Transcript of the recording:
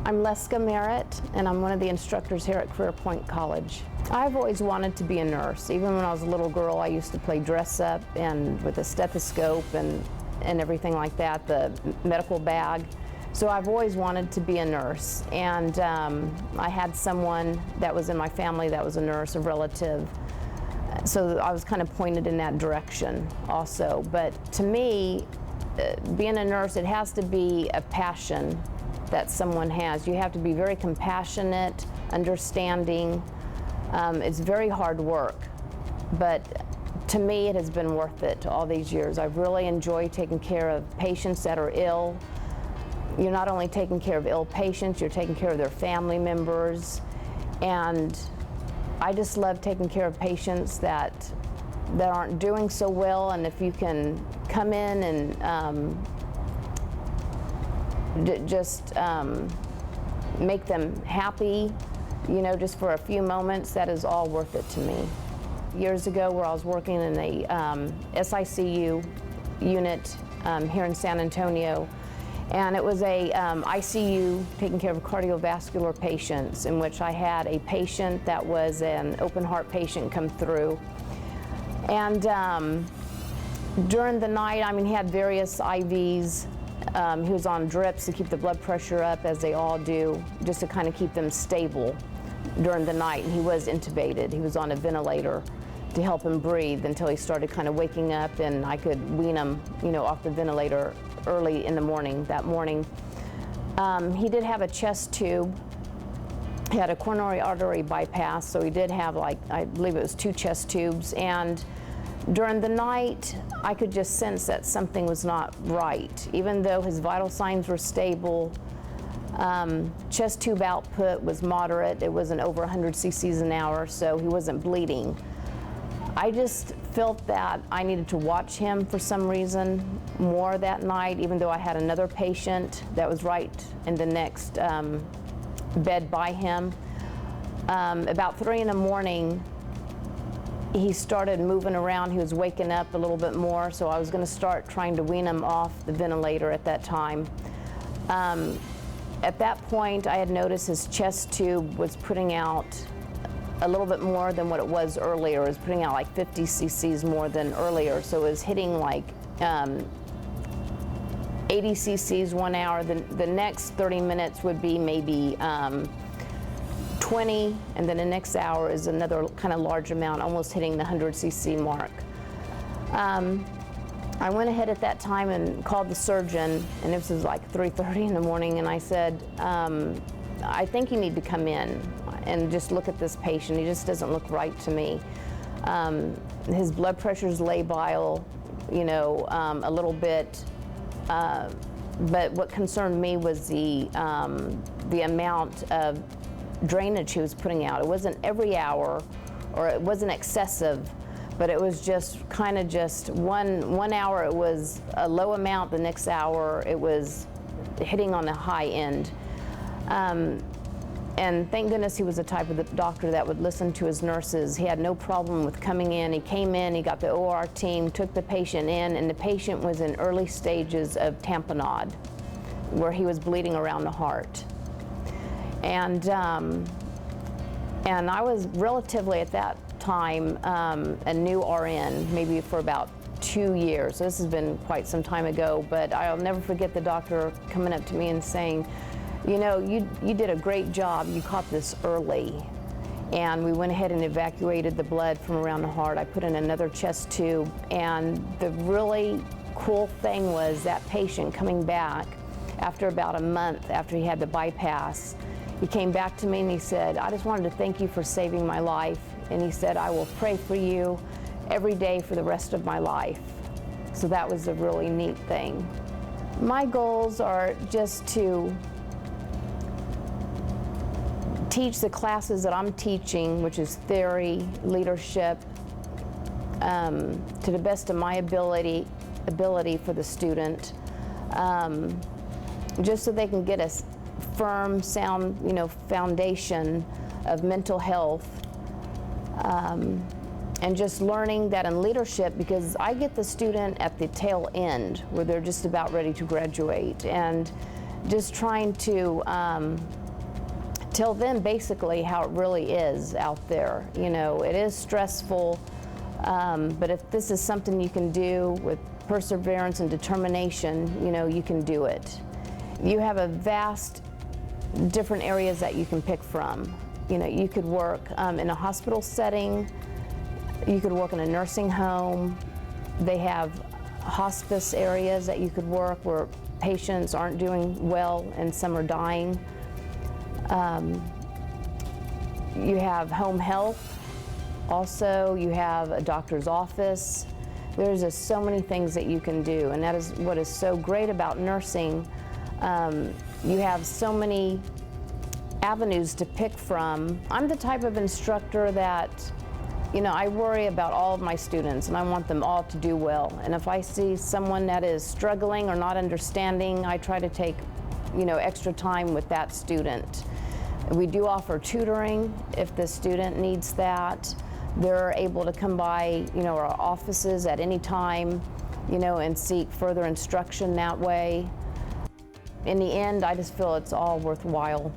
I'm Leska Merritt, and I'm one of the instructors here at Career Point College. I've always wanted to be a nurse. Even when I was a little girl, I used to play dress up and with a stethoscope and everything like that, the medical bag. So I've always wanted to be a nurse. And I had someone that was in my family that was a nurse, a relative. So I was kind of pointed in that direction also. But to me, being a nurse, it has to be a passion that someone has. You have to be very compassionate, understanding. It's very hard work, but to me it has been worth it all these years. I've really enjoyed taking care of patients that are ill. You're not only taking care of ill patients, you're taking care of their family members, and I just love taking care of patients that aren't doing so well, and if you can come in and just make them happy, you know, just for a few moments, that is all worth it to me. Years ago, where I was working in a SICU unit here in San Antonio, and it was a ICU taking care of cardiovascular patients, in which I had a patient that was an open heart patient come through. And during the night, I mean, he had various IVs. He was on drips to keep the blood pressure up, as they all do, just to kind of keep them stable during the night. And he was intubated. He was on a ventilator to help him breathe until he started kind of waking up, and I could wean him, you know, off the ventilator early in the morning, that morning. He did have a chest tube. He had a coronary artery bypass, so he did have, like, I believe it was 2 chest tubes. And during the night, I could just sense that something was not right. Even though his vital signs were stable, chest tube output was moderate. It wasn't over 100 cc's an hour, so he wasn't bleeding. I just felt that I needed to watch him for some reason more that night, even though I had another patient that was right in the next bed by him. About 3 in the morning, he started moving around. He was waking up a little bit more, so I was going to start trying to wean him off the ventilator at that time. At that point, I had noticed his chest tube was putting out a little bit more than what it was earlier. It was putting out like 50 cc's more than earlier, so it was hitting like 80 cc's 1 hour. The next 30 minutes would be maybe 20, and then the next hour is another kind of large amount, almost hitting the 100 cc mark. I went ahead at that time and called the surgeon, and this was like 3:30 in the morning, and I said, I think you need to come in and just look at this patient. He just doesn't look right to me. His blood pressure is labile, you know, a little bit, but what concerned me was the amount of drainage he was putting out. It wasn't every hour, or it wasn't excessive, but it was just kind of just one hour it was a low amount, the next hour it was hitting on the high end. And thank goodness he was the type of the doctor that would listen to his nurses. He had no problem with coming in. He came in, he got the OR team, took the patient in, and the patient was in early stages of tamponade, where he was bleeding around the heart. And I was relatively at that time a new RN, maybe for about 2 years. So this has been quite some time ago, but I'll never forget the doctor coming up to me and saying, you know, you did a great job. You caught this early. And we went ahead and evacuated the blood from around the heart. I put in another chest tube, and the really cool thing was that patient coming back after about a month after he had the bypass. He came back to me and he said, I just wanted to thank you for saving my life. And he said, I will pray for you every day for the rest of my life. So that was a really neat thing. My goals are just to teach the classes that I'm teaching, which is theory, leadership, to the best of my ability for the student, just so they can get a firm, sound, you know, foundation of mental health, and just learning that in leadership, because I get the student at the tail end where they're just about ready to graduate, and just trying to tell them basically how it really is out there. You know, it is stressful, but if this is something you can do with perseverance and determination, you know, you can do it. You have a vast different areas that you can pick from. You know, you could work in a hospital setting, you could work in a nursing home. They have hospice areas that you could work where patients aren't doing well and some are dying. You have home health. Also, you have a doctor's office. There's just so many things that you can do, and that is what is so great about nursing. You have so many avenues to pick from. I'm the type of instructor that, you know, I worry about all of my students and I want them all to do well. And if I see someone that is struggling or not understanding, I try to take, you know, extra time with that student. We do offer tutoring if the student needs that. They're able to come by, you know, our offices at any time, you know, and seek further instruction that way. In the end, I just feel it's all worthwhile.